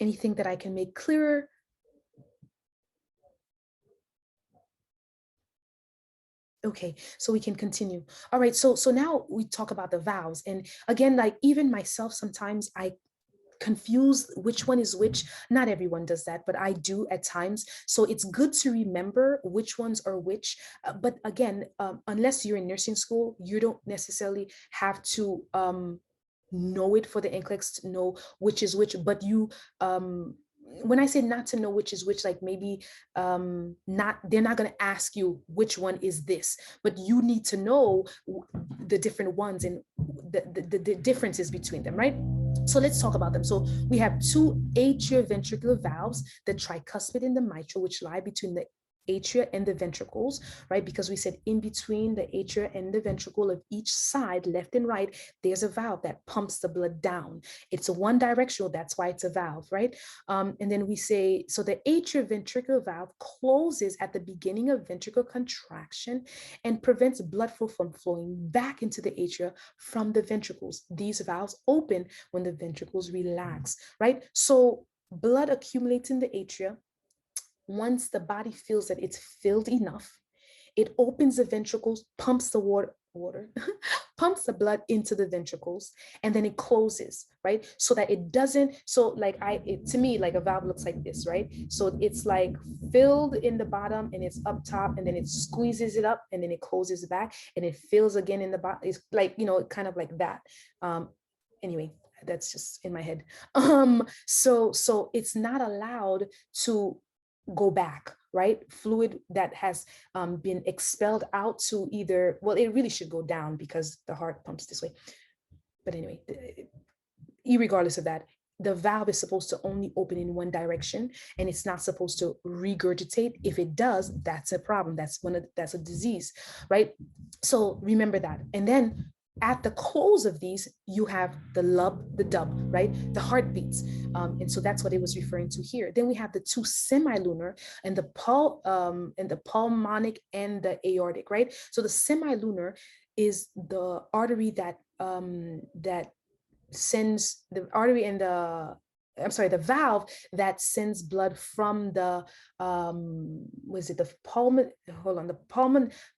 Anything that I can make clearer? Okay, so we can continue. All right, so now we talk about the valves. And again, like even myself, sometimes I confuse which one is which. Not everyone does that, but I do at times. So it's good to remember which ones are which. But again, unless you're in nursing school, you don't necessarily have to know it for the NCLEX to know which is which, but you when I say not to know which is which, like maybe not, they're not going to ask you which one is this, but you need to know the different ones and the differences between them, right? So let's talk about them. So we have two atrioventricular valves, the tricuspid and the mitral, which lie between the atria and the ventricles, right? Because we said in between the atria and the ventricle of each side, left and right, there's a valve that pumps the blood down. It's a one directional, that's why it's a valve, right? And then we say, so the atrioventricular valve closes at the beginning of ventricular contraction and prevents blood flow from flowing back into the atria from the ventricles. These valves open when the ventricles relax, right? So blood accumulates in the atria. Once the body feels that it's filled enough, it opens the ventricles, pumps the water, pumps the blood into the ventricles, and then it closes, right? So that it doesn't, so like to me, like a valve looks like this, right? So it's like filled in the bottom and it's up top, and then it squeezes it up and then it closes back and it fills again in the bottom. It's like, kind of like that. Anyway, that's just in my head. So it's not allowed to go back, right? Fluid that has been expelled out to either, well, it really should go down because the heart pumps this way. But anyway, irregardless of that, the valve is supposed to only open in one direction, and it's not supposed to regurgitate. If it does, that's a problem. That's a disease, right? So remember that. And then at the close of these, you have the lub, the dub, right? The heartbeats. And so that's what it was referring to here. Then we have the two semilunar and the pulmonic and the aortic, right? So the semilunar is the artery that sends the artery and the valve that sends blood from the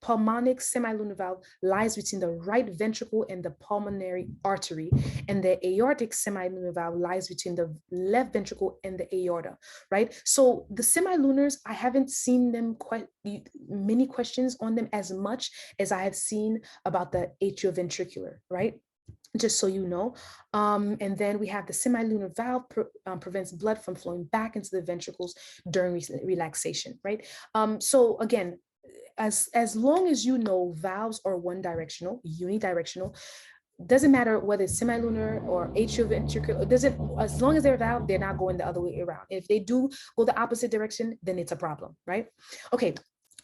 pulmonic semilunar valve lies between the right ventricle and the pulmonary artery, and the aortic semilunar valve lies between the left ventricle and the aorta, right? So the semilunars, I haven't seen them quite many questions on them as much as I have seen about the atrioventricular, right? Just so you know. And then we have the semilunar valve prevents blood from flowing back into the ventricles during relaxation, right? So again, as long as you know valves are one directional, unidirectional, doesn't matter whether it's semilunar or atrioventricular, it doesn't, as long as they're a valve, they're not going the other way around. If they do go the opposite direction, then it's a problem, right? Okay,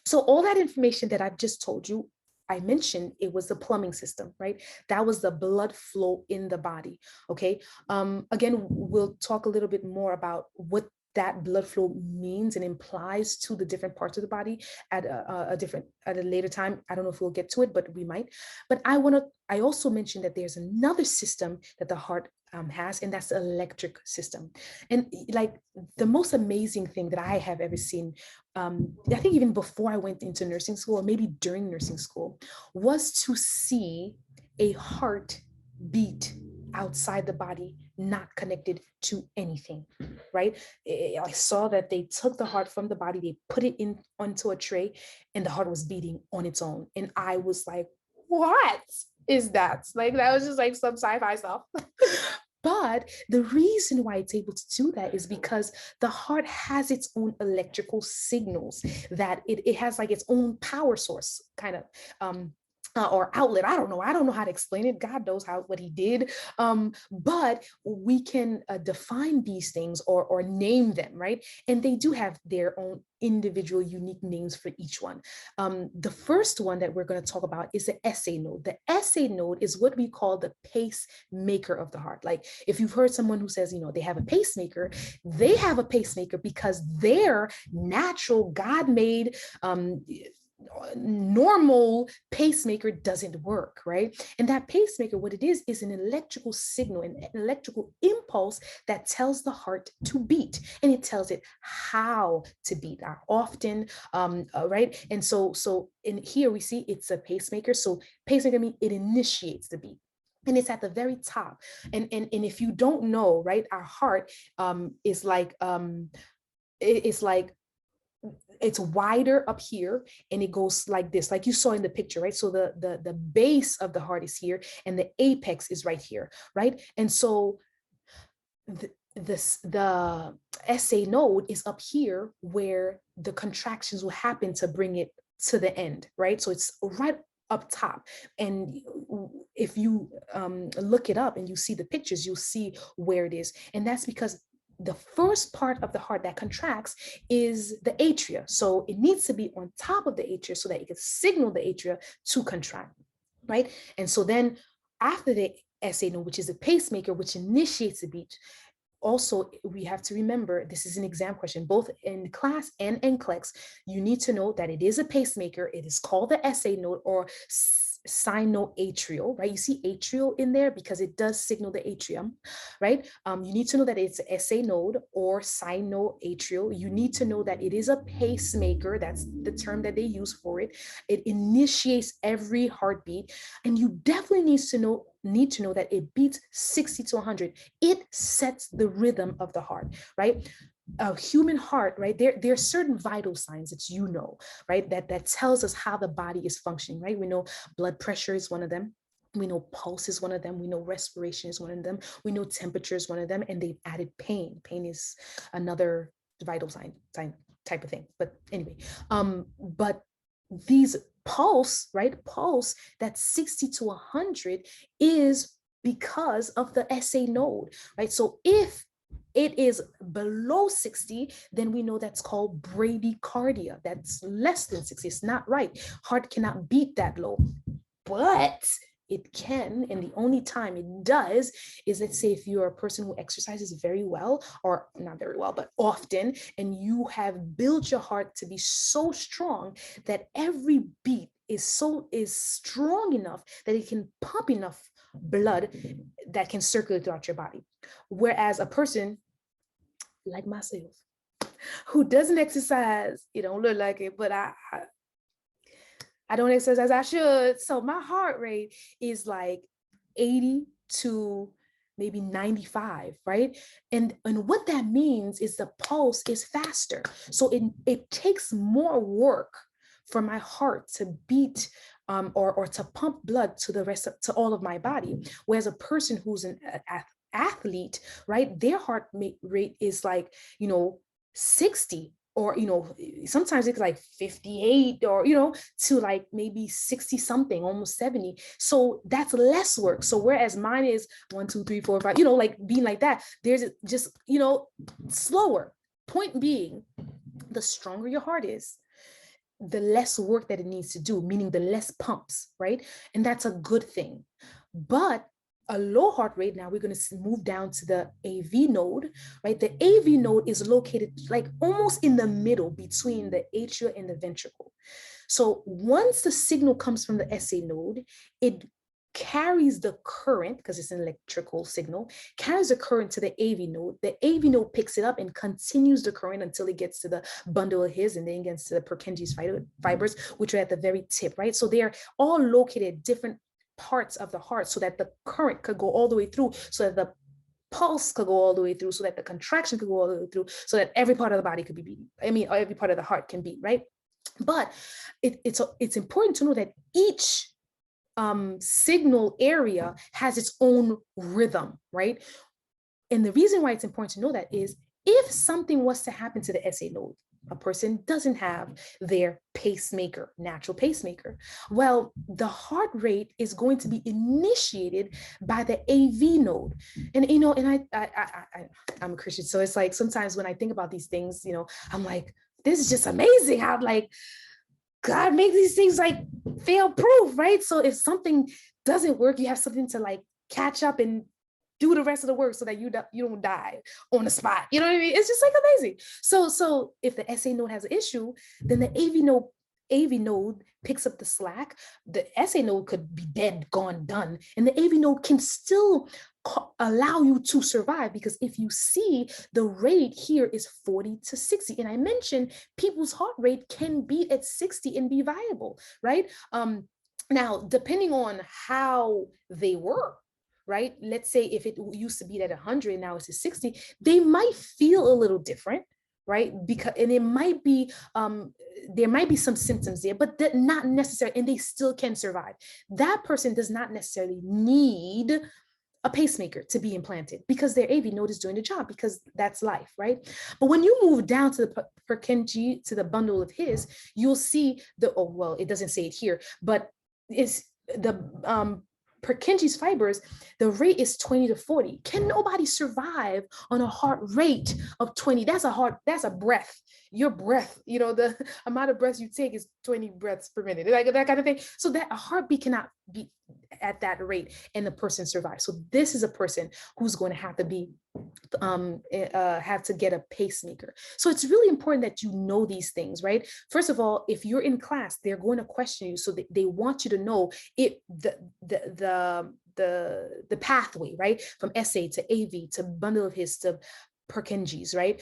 so all that information that I've just told you, I mentioned it was the plumbing system, right? That was the blood flow in the body. Okay. Again, we'll talk a little bit more about what that blood flow means and implies to the different parts of the body at a later time. I don't know if we'll get to it, but we might. But I also mentioned that there's another system that the heart has, and that's the electric system. And like the most amazing thing that I have ever seen, I think even before I went into nursing school, or maybe during nursing school, was to see a heart beat outside the body, not connected to anything, right? I saw that they took the heart from the body, they put it in onto a tray, and the heart was beating on its own. And I was like, what is that? Like, that was just like some sci-fi stuff. But the reason why it's able to do that is because the heart has its own electrical signals, that it has like its own power source, kind of. Or outlet. I don't know how to explain it. God knows what he did. But we can define these things or name them, right? And they do have their own individual unique names for each one. The first one that we're going to talk about is the SA node. The SA node is what we call the pacemaker of the heart. Like if you've heard someone who says, they have a pacemaker, they have a pacemaker because their natural God-made normal pacemaker doesn't work, right? And that pacemaker, what it is an electrical signal, an electrical impulse that tells the heart to beat, and it tells it how to beat, how often, right? And so in here we see it's a pacemaker. So pacemaker means it initiates the beat, and it's at the very top. And if you don't know, right, our heart is like it's like it's wider up here, and it goes like this, like you saw in the picture, right? So the base of the heart is here, and the apex is right here, right? And so the SA node is up here, where the contractions will happen to bring it to the end, right? So it's right up top. And if you look it up and you see the pictures, you'll see where it is. And that's because the first part of the heart that contracts is the atria. So it needs to be on top of the atria so that it can signal the atria to contract, right? And so then after the SA node, which is a pacemaker, which initiates the beat, also, we have to remember, this is an exam question, both in class and NCLEX, you need to know that it is a pacemaker. It is called the SA node, or sinoatrial, right? You see atrial in there because it does signal the atrium, right? You need to know that it's a SA node or sinoatrial. You need to know that it is a pacemaker. That's the term that they use for it. It initiates every heartbeat, and you definitely need to know that it beats 60 to 100. It sets the rhythm of the heart, right? A human heart, right? There are certain vital signs that right? That tells us how the body is functioning, right? We know blood pressure is one of them. We know pulse is one of them. We know respiration is one of them. We know temperature is one of them. And they've added pain. Pain is another vital sign type of thing. But anyway, but these pulse, right? Pulse that's 60 to 100 is because of the SA node, right? So if it is below 60, then we know that's called bradycardia. That's less than 60. It's not right. Heart cannot beat that low, but it can. And the only time it does is, let's say, if you're a person who exercises very well, or not very well, but often, and you have built your heart to be so strong that every beat is strong enough that it can pump enough blood that can circulate throughout your body. Whereas a person like myself who doesn't exercise, it don't look like it, but I don't exercise as I should. So my heart rate is like 80 to maybe 95, right? And what that means is the pulse is faster. So it takes more work for my heart to beat or to pump blood to to all of my body. Whereas a person who's an athlete, right, their heart rate is like, 60, or sometimes it's like 58, or to like maybe 60 something, almost 70. So that's less work. So whereas mine is 1 2 3 4 5, like being like that, there's just slower. Point being, the stronger your heart is, the less work that it needs to do, meaning the less pumps, right? And that's a good thing. But a low heart rate, now we're going to move down to the AV node, right? The AV node is located like almost in the middle between the atria and the ventricle. So once the signal comes from the SA node, it carries the current, because it's an electrical signal, carries the current to the AV node. The AV node picks it up and continues the current until it gets to the bundle of His, and then gets to the Purkinje's fibers, which are at the very tip, right? So they are all located at different parts of the heart so that the current could go all the way through, so that the pulse could go all the way through, so that the contraction could go all the way through, so that every part of the body could be beating. Every part of the heart can beat, right? But it's important to know that each signal area has its own rhythm, right? And the reason why it's important to know that is, if something was to happen to the SA node, a person doesn't have their pacemaker, natural pacemaker, well, the heart rate is going to be initiated by the AV node. And I'm a Christian, so it's like sometimes when I think about these things, I'm like, this is just amazing how like God makes these things like fail proof, right? So if something doesn't work, you have something to like catch up and do the rest of the work so that you don't die on the spot. You know what I mean? It's just like amazing. So if the SA node has an issue, then the AV node AV node picks up the slack, the SA node could be dead, gone, done, and the AV node can still allow you to survive, because if you see, the rate here is 40 to 60, and I mentioned people's heart rate can be at 60 and be viable, right? Now, depending on how they work, right? Let's say if it used to be at 100, now it's at 60, they might feel a little different, right? Because, and it might be, there might be some symptoms there, but that not necessary, and they still can survive. That person does not necessarily need a pacemaker to be implanted because their AV node is doing the job, because that's life, right? But when you move down to the Purkinje, to the bundle of His, you'll see the, oh, well, it doesn't say it here, but it's the Purkinje's fibers, the rate is 20 to 40. Can nobody survive on a heart rate of 20? That's a breath. Your breath, the amount of breaths you take is 20 breaths per minute, like that kind of thing. So that a heartbeat cannot be at that rate and the person survives. So this is a person who's going to have to be have to get a pacemaker. So it's really important that you know these things, right? First of all, if you're in class, they're going to question you, so they want you to know it, the pathway, right, from SA to AV to bundle of His to Purkinje's, right?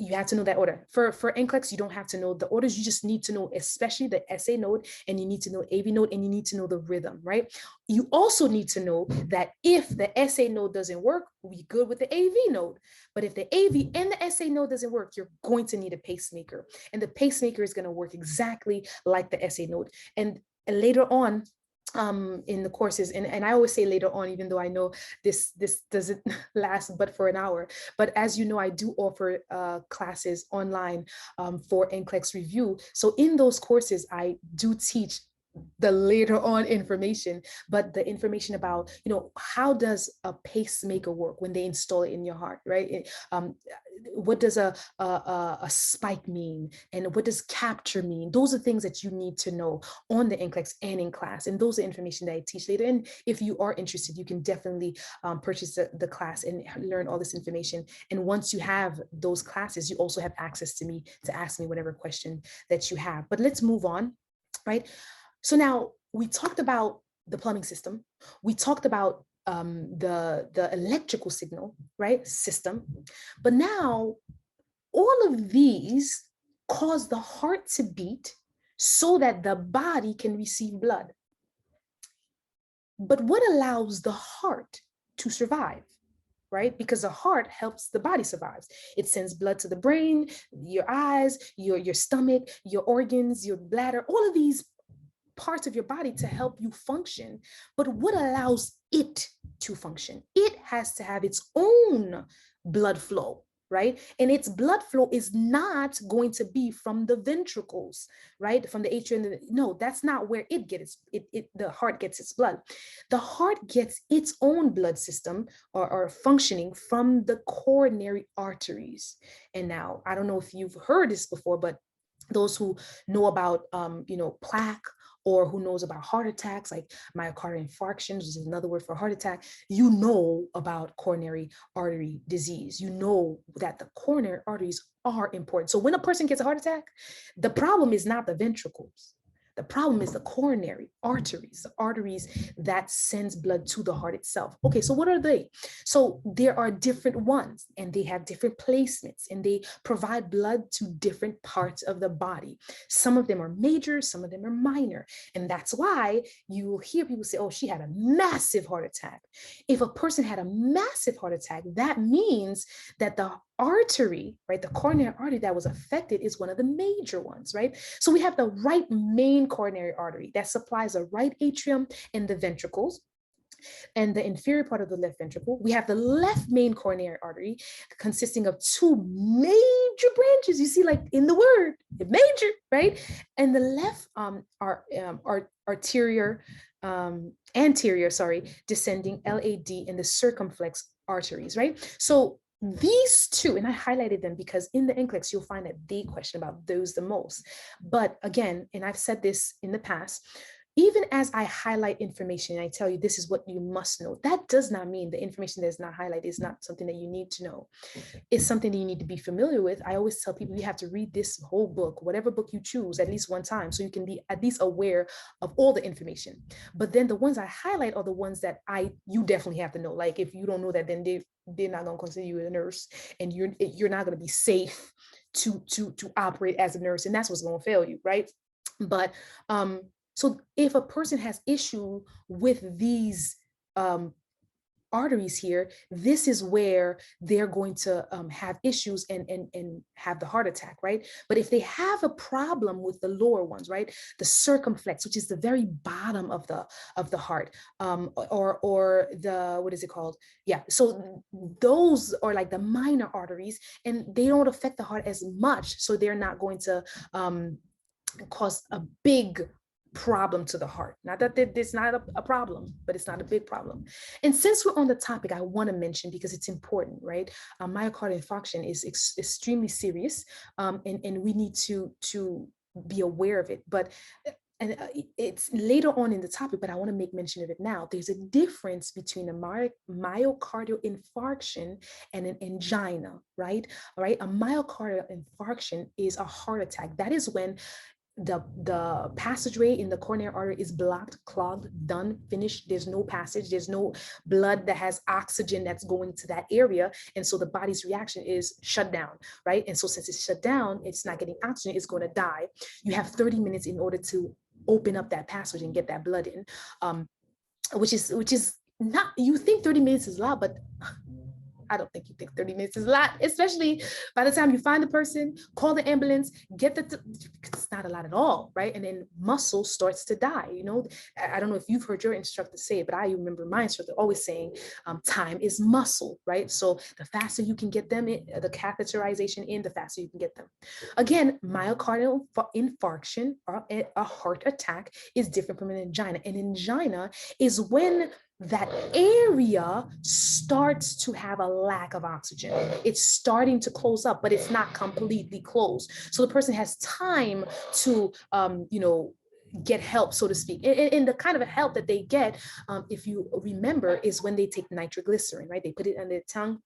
You have to know that order. For NCLEX, you don't have to know the orders. You just need to know, especially the SA node, and you need to know AV node, and you need to know the rhythm, right? You also need to know that if the SA node doesn't work, we good with the AV node. But if the AV and the SA node doesn't work, you're going to need a pacemaker. And the pacemaker is going to work exactly like the SA node. And later on, in the courses, and I always say later on, even though I know this doesn't last but for an hour, but as you know, I do offer classes online for NCLEX review. So in those courses, I do teach the later on information, but the information about, how does a pacemaker work when they install it in your heart, right? What does a spike mean, and what does capture mean? Those are things that you need to know on the NCLEX and in class, and those are information that I teach later. And if you are interested, you can definitely purchase the class and learn all this information. And once you have those classes, you also have access to me to ask me whatever question that you have. But let's move on, right? So now we talked about the plumbing system. We talked about the electrical signal, right, system. But now all of these cause the heart to beat so that the body can receive blood. But what allows the heart to survive? Right? Because the heart helps the body survive. It sends blood to the brain, your eyes, your stomach, your organs, your bladder, all of these parts of your body to help you function. But what allows it to function? It has to have its own blood flow, right? And its blood flow is not going to be from the ventricles, right? From the atrium. No, that's not where it gets the heart gets its blood. The heart gets its own blood system or functioning from the coronary arteries. And now, I don't know if you've heard this before, but those who know about plaque, or who knows about heart attacks, like myocardial infarction, which is another word for heart attack, you know about coronary artery disease. You know that the coronary arteries are important. So when a person gets a heart attack, the problem is not the ventricles. The problem is the coronary arteries, the arteries that sends blood to the heart itself. Okay, so what are they? So there are different ones, and they have different placements, and they provide blood to different parts of the body. Some of them are major, some of them are minor. And that's why you will hear people say, oh, she had a massive heart attack. If a person had a massive heart attack, that means that the artery, right, the coronary artery that was affected is one of the major ones, right? So we have the right main coronary artery that supplies the right atrium and the ventricles and the inferior part of the left ventricle. We have the left main coronary artery consisting of two major branches. You see, like in the word, major, right? And the left anterior, descending LAD, and the circumflex arteries, right? So these two, and I highlighted them because in the NCLEX, you'll find that they question about those the most. But again, and I've said this in the past, even as I highlight information and I tell you this is what you must know, that does not mean the information that is not highlighted is not something that you need to know. It's something that you need to be familiar with. I always tell people you have to read this whole book, whatever book you choose, at least one time, so you can be at least aware of all the information. But then the ones I highlight are the ones that you definitely have to know. Like if you don't know that, then they're not going to consider you a nurse, and you're not going to be safe to operate as a nurse, and that's what's going to fail you, right? But so if a person has issue with these um, arteries here, this is where they're going to have issues and have the heart attack, right? But if they have a problem with the lower ones, right, the circumflex, which is the very bottom of the heart, or the, what is it called? Yeah, so those are like the minor arteries, and they don't affect the heart as much, so they're not going to cause a big problem to the heart. Not that it's not a problem, but it's not a big problem. And since we're on the topic, I want to mention, because it's important, right? Myocardial infarction is extremely serious, and we need to be aware of it. But and it's later on in the topic, but I want to make mention of it now. There's a difference between a myocardial infarction and an angina, right? All right. A myocardial infarction is a heart attack. That is when the passageway in the coronary artery is blocked, clogged, done, finished. There's no passage. There's no blood that has oxygen that's going to that area. And so the body's reaction is shut down, right? And so since it's shut down, it's not getting oxygen, it's going to die. You have 30 minutes in order to open up that passage and get that blood in, which is not, you think 30 minutes is a lot, but I don't think you think 30 minutes is a lot, especially by the time you find the person, call the ambulance, it's not a lot at all, right? And then muscle starts to die. I don't know if you've heard your instructor say it, but I remember my instructor always saying, time is muscle, right? So the faster you can get them in, the catheterization in, the faster you can get them. Again, myocardial infarction or a heart attack is different from an angina. An angina is when that area starts to have a lack of oxygen. It's starting to close up, but it's not completely closed. So the person has time to, get help, so to speak. And the kind of help that they get, if you remember, is when they take nitroglycerin, right? They put it under the tongue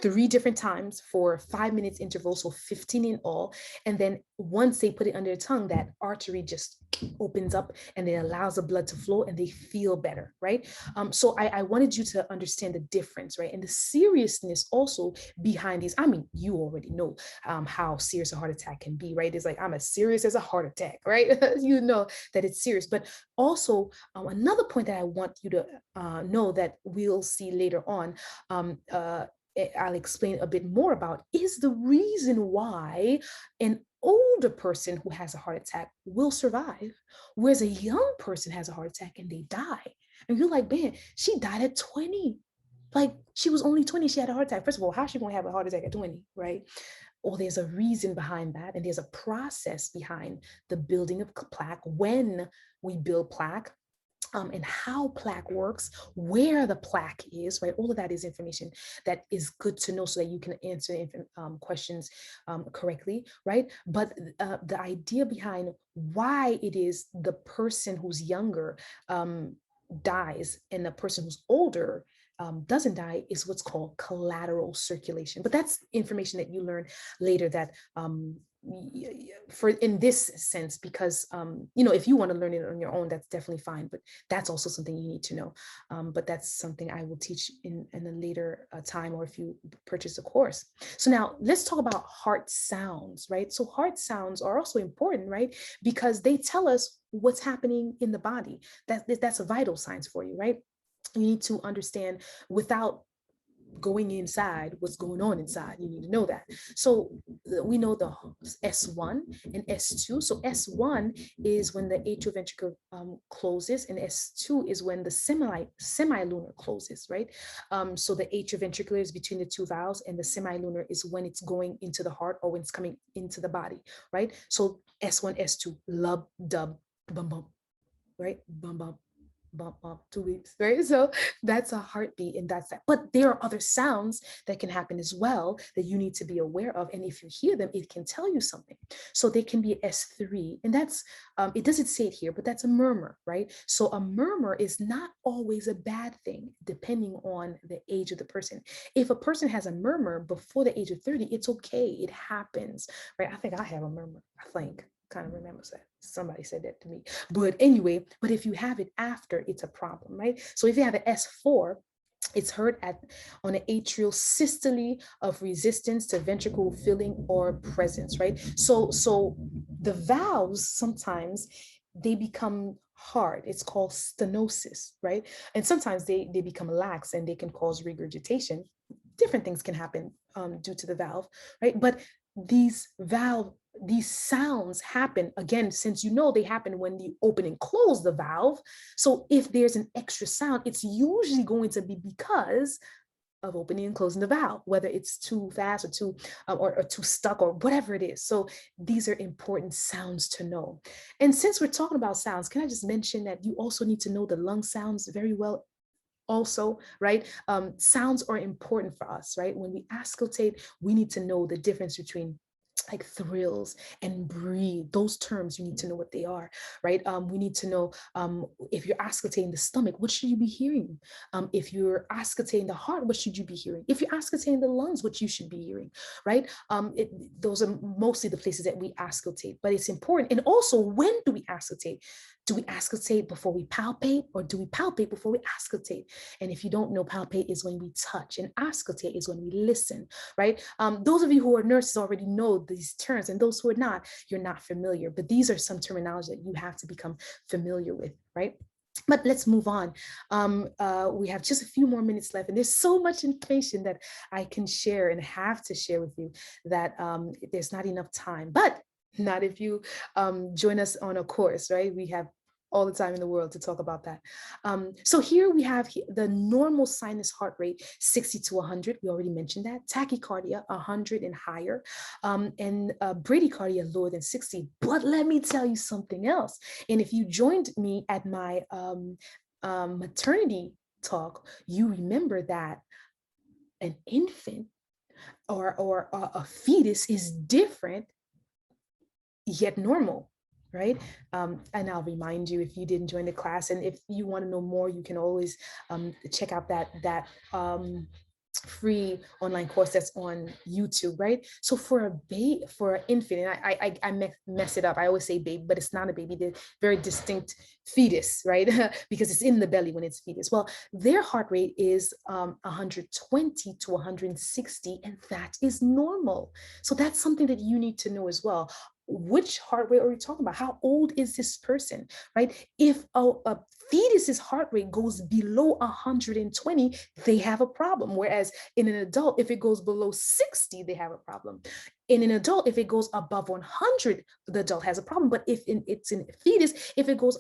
3 different times for 5 minutes interval, so 15 in all. And then once they put it under their tongue, that artery just opens up and it allows the blood to flow and they feel better, right? So I wanted you to understand the difference, right? And the seriousness also behind these. I mean, you already know how serious a heart attack can be, right? It's like, I'm as serious as a heart attack, right? You know that it's serious. But also another point that I want you to know that we'll see later on, I'll explain a bit more about, is the reason why an older person who has a heart attack will survive, whereas a young person has a heart attack and they die. And you're like, man, she died at 20. Like, she was only 20, she had a heart attack. First of all, how's she gonna have a heart attack at 20, right? Or there's a reason behind that, and there's a process behind the building of plaque. When we build plaque, and how plaque works, where the plaque is, right? All of that is information that is good to know so that you can answer questions correctly, right? But the idea behind why it is the person who's younger dies and the person who's older doesn't die is what's called collateral circulation. But that's information that you learn later, that for in this sense, because if you want to learn it on your own, that's definitely fine, but that's also something you need to know. But that's something I will teach in a later time, or if you purchase a course. So now let's talk about heart sounds, right? So heart sounds are also important, right? Because they tell us what's happening in the body. That's a vital signs for you, right? You need to understand, without going inside, what's going on inside. You need to know that. So we know the S1 and S2. So S1 is when the atrioventricular closes, and S2 is when the semilunar closes, right? So the atrioventricular is between the two valves, and the semilunar is when it's going into the heart or when it's coming into the body, right? So S1, S2, lub, dub, bum, bum, right? Bum, bum, bump, bump, 2 weeks, right? So that's a heartbeat, and that's that. But there are other sounds that can happen as well that you need to be aware of. And if you hear them, it can tell you something. So they can be S3, and that's, it doesn't say it here, but that's a murmur, right? So a murmur is not always a bad thing, depending on the age of the person. If a person has a murmur before the age of 30, it's okay. It happens, right? I think I have a murmur. I think, kind of remembers that. Somebody said that to me. But anyway, but if you have it after, it's a problem, right? So if you have an S4, it's heard on an atrial systole of resistance to ventricle filling or presence, right? So the valves sometimes they become hard. It's called stenosis, right? And sometimes they become lax and they can cause regurgitation. Different things can happen due to the valve, right? But these valve these sounds happen again, since they happen when you open and close the valve. So if there's an extra sound, it's usually going to be because of opening and closing the valve, whether it's too fast or too or too stuck or whatever it is. So these are important sounds to know. And since we're talking about sounds, can I just mention that you also need to know the lung sounds very well also, right? Sounds are important for us, right? When we auscultate, we need to know the difference between like thrills and breathe. Those terms, you need to know what they are, right? We need to know if you're auscultating the stomach, what should you be hearing? If you're auscultating the heart, what should you be hearing? If you're auscultating the lungs, what you should be hearing, right? Those are mostly the places that we auscultate, but it's important. And also, when do we auscultate? Do we auscultate before we palpate, or do we palpate before we auscultate? And if you don't know, palpate is when we touch, and auscultate is when we listen, right? Those of you who are nurses already know these terms, and those who are not, you're not familiar. But these are some terminology that you have to become familiar with, right? But let's move on. We have just a few more minutes left, and there's so much information that I can share and have to share with you that there's not enough time. But not if you join us on a course, right? We have all the time in the world to talk about that. So here we have the normal sinus heart rate, 60 to 100. We already mentioned that. Tachycardia, 100 and higher, and bradycardia lower than 60. But let me tell you something else. And if you joined me at my maternity talk, you remember that an infant or a fetus is different yet normal, right? And I'll remind you if you didn't join the class, and if you want to know more, you can always check out that free online course that's on YouTube, right? So for for an infant, and I mess it up. I always say baby, but it's not a baby. They're very distinct fetus, right? Because it's in the belly when it's fetus. Well, their heart rate is 120 to 160, and that is normal. So that's something that you need to know as well. Which heart rate are we talking about? How old is this person, right? If a fetus's heart rate goes below 120, they have a problem. Whereas in an adult, if it goes below 60, they have a problem. In an adult, if it goes above 100, the adult has a problem. But if it's in a fetus, if it goes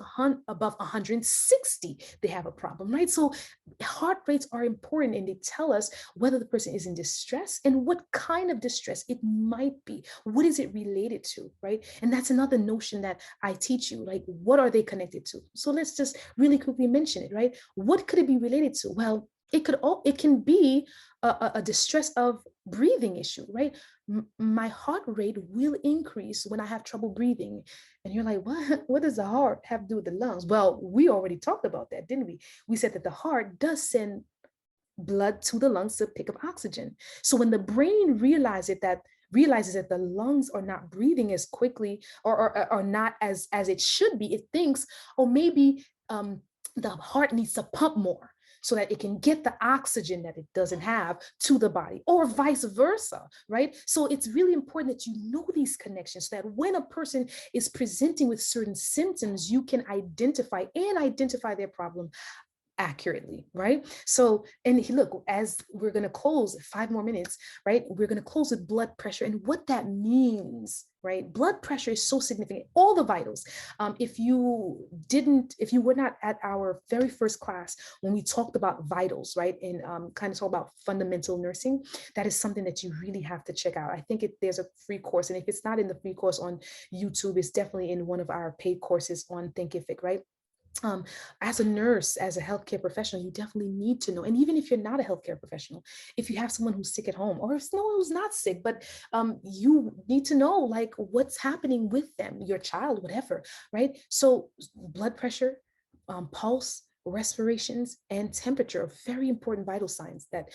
above 160, they have a problem, right? So heart rates are important, and they tell us whether the person is in distress and what kind of distress it might be. What is it related to, right? And that's another notion that I teach you, like what are they connected to? So let's just really quickly mention it, right? What could it be related to? Well, it can be a distress of breathing issue, right? My heart rate will increase when I have trouble breathing. And you're like, what does the heart have to do with the lungs? Well, we already talked about that, didn't we? We said that the heart does send blood to the lungs to pick up oxygen. So when the brain realizes that the lungs are not breathing as quickly, or not as it should be, it thinks, oh, maybe the heart needs to pump more so that it can get the oxygen that it doesn't have to the body, or vice versa, right? So it's really important that you know these connections, so that when a person is presenting with certain symptoms, you can identify their problem accurately, right? So, and look, as we're going to close 5 more minutes, right? We're going to close with blood pressure and what that means, right? Blood pressure is so significant. All the vitals. If you were not at our very first class when we talked about vitals, right, and kind of talk about fundamental nursing, that is something that you really have to check out. I think there's a free course, and if it's not in the free course on YouTube, it's definitely in one of our paid courses on Thinkific, right? um, as a nurse, as a healthcare professional, you definitely need to know. And even if you're not a healthcare professional, if you have someone who's sick at home, or if someone who's not sick, but you need to know like what's happening with them, your child, whatever, right? So blood pressure, pulse, respirations, and temperature are very important vital signs that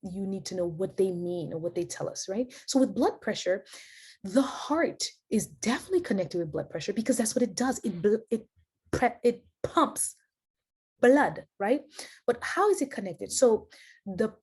you need to know what they mean or what they tell us, right? So with blood pressure, the heart is definitely connected with blood pressure because that's what it does. It pumps blood, right? But how is it connected? So the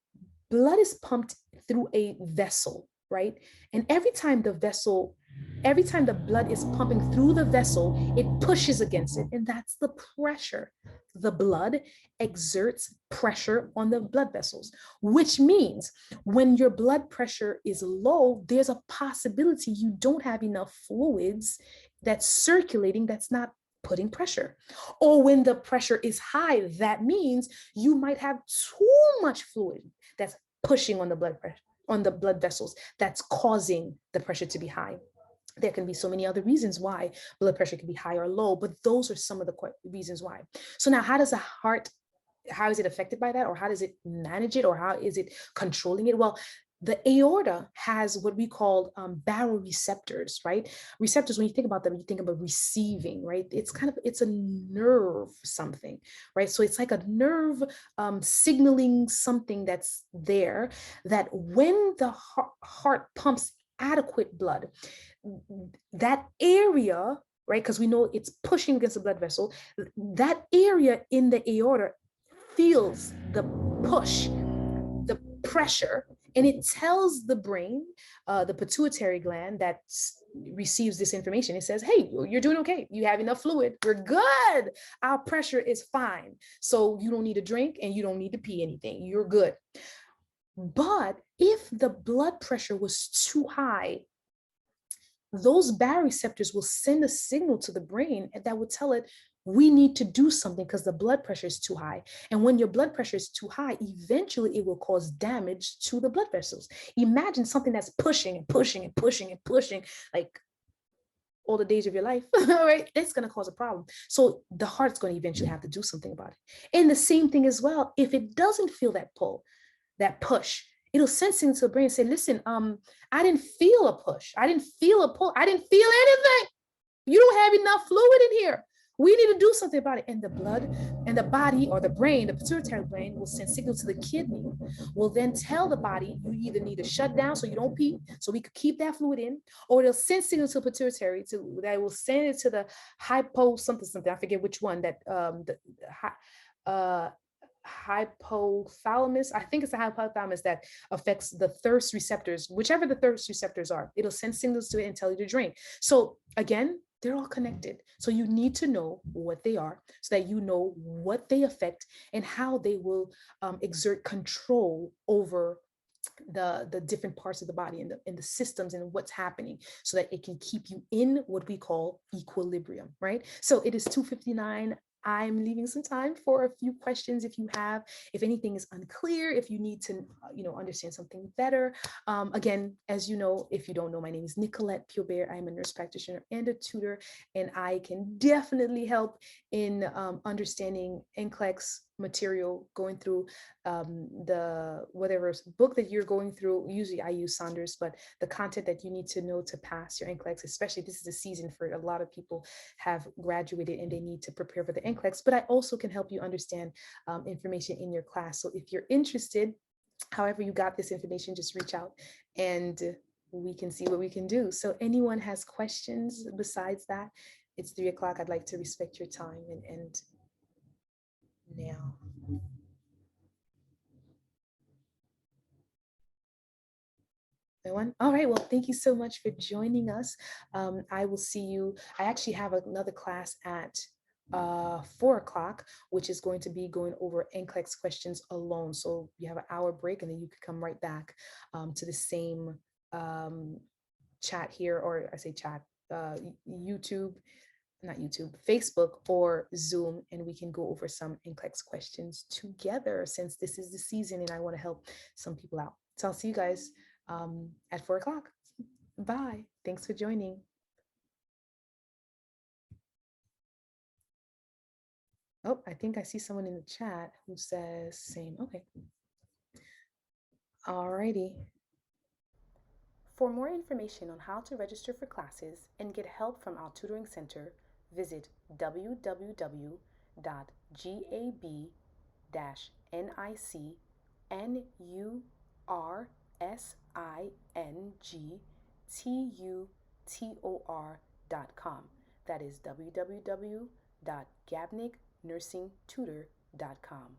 blood is pumped through a vessel, right? And every time the blood is pumping through the vessel, it pushes against it. And that's the pressure. The blood exerts pressure on the blood vessels, which means when your blood pressure is low, there's a possibility you don't have enough fluids that's circulating, that's not putting pressure. Or when the pressure is high, that means you might have too much fluid that's pushing on the blood pressure, on the blood vessels, that's causing the pressure to be high. There can be so many other reasons why blood pressure can be high or low, but those are some of the reasons why. So now, how does the heart, how is it affected by that, or how does it manage it, or how is it controlling it? Well, the aorta has what we call baroreceptors, right? Receptors, when you think about them, you think about receiving, right? It's a nerve something, right? So it's like a nerve signaling something that's there, that when the heart pumps adequate blood, that area, right? Because we know it's pushing against the blood vessel, that area in the aorta feels the push, the pressure, and it tells the brain, the pituitary gland that receives this information. It says, hey, you're doing okay. You have enough fluid. We're good. Our pressure is fine. So you don't need to drink and you don't need to pee anything. You're good. But if the blood pressure was too high, those baroreceptors will send a signal to the brain that will tell it, we need to do something because the blood pressure is too high. And when your blood pressure is too high, eventually it will cause damage to the blood vessels. Imagine something that's pushing and pushing and pushing and pushing, like all the days of your life, right? It's going to cause a problem. So the heart's going to eventually have to do something about it. And the same thing as well, if it doesn't feel that pull, that push, it'll send signals to the brain and say, listen, I didn't feel a push. I didn't feel a pull. I didn't feel anything. You don't have enough fluid in here. We need to do something about it. And the blood and the body, or the brain, the pituitary brain, will send signals to the kidney, will then tell the body, you either need to shut down so you don't pee, so we could keep that fluid in, or it'll send signals to the pituitary that will send it to the hypo something, I forget which one, that hypothalamus, I think it's the hypothalamus that affects the thirst receptors, whichever the thirst receptors are. It'll send signals to it and tell you to drink. So again, they're all connected. So you need to know what they are so that you know what they affect and how they will exert control over the different parts of the body and the systems and what's happening, so that it can keep you in what we call equilibrium, right? So it is 2:59. I'm leaving some time for a few questions if you have, if anything is unclear, if you need to, understand something better. Again, as you know, if you don't know, my name is Nicolette Piobert. I'm a nurse practitioner and a tutor, and I can definitely help in understanding NCLEX material, going through the whatever book that you're going through. Usually I use Saunders, but the content that you need to know to pass your NCLEX, especially this is a season for a lot of people have graduated and they need to prepare for the NCLEX, but I also can help you understand information in your class. So if you're interested, however you got this information, just reach out and we can see what we can do. So anyone has questions besides that? It's 3:00. I'd like to respect your time and end now. No one? All right. Well, thank you so much for joining us. I will see you. I actually have another class at 4:00, which is going to be going over NCLEX questions alone. So you have an hour break and then you could come right back to the same chat here, or I say chat, YouTube, not YouTube, Facebook or Zoom, and we can go over some NCLEX questions together since this is the season and I want to help some people out. So I'll see you guys at 4:00. Bye. Thanks for joining. Oh, I think I see someone in the chat who says same. Okay. Alrighty. For more information on how to register for classes and get help from our tutoring center, visit www.gab-nic-nursingtutor.com. That is www.gabnicnursingtutor.com.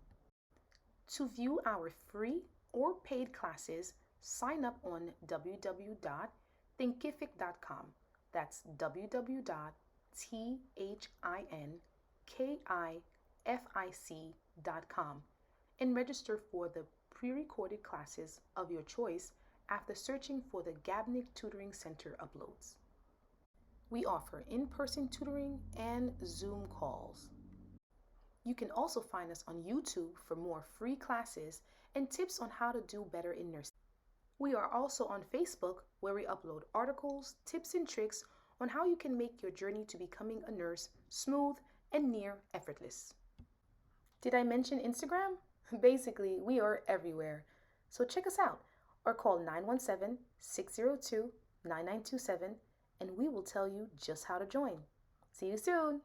To view our free or paid classes, sign up on www.thinkific.com. That's www.thinkific.com and register for the pre-recorded classes of your choice after searching for the Gab-Nic Tutoring Center uploads. We offer in-person tutoring and Zoom calls. You can also find us on YouTube for more free classes and tips on how to do better in nursing. We are also on Facebook, where we upload articles, tips, and tricks on how you can make your journey to becoming a nurse smooth and near effortless. Did I mention Instagram? Basically, we are everywhere. So check us out or call 917-602-9927 and we will tell you just how to join. See you soon!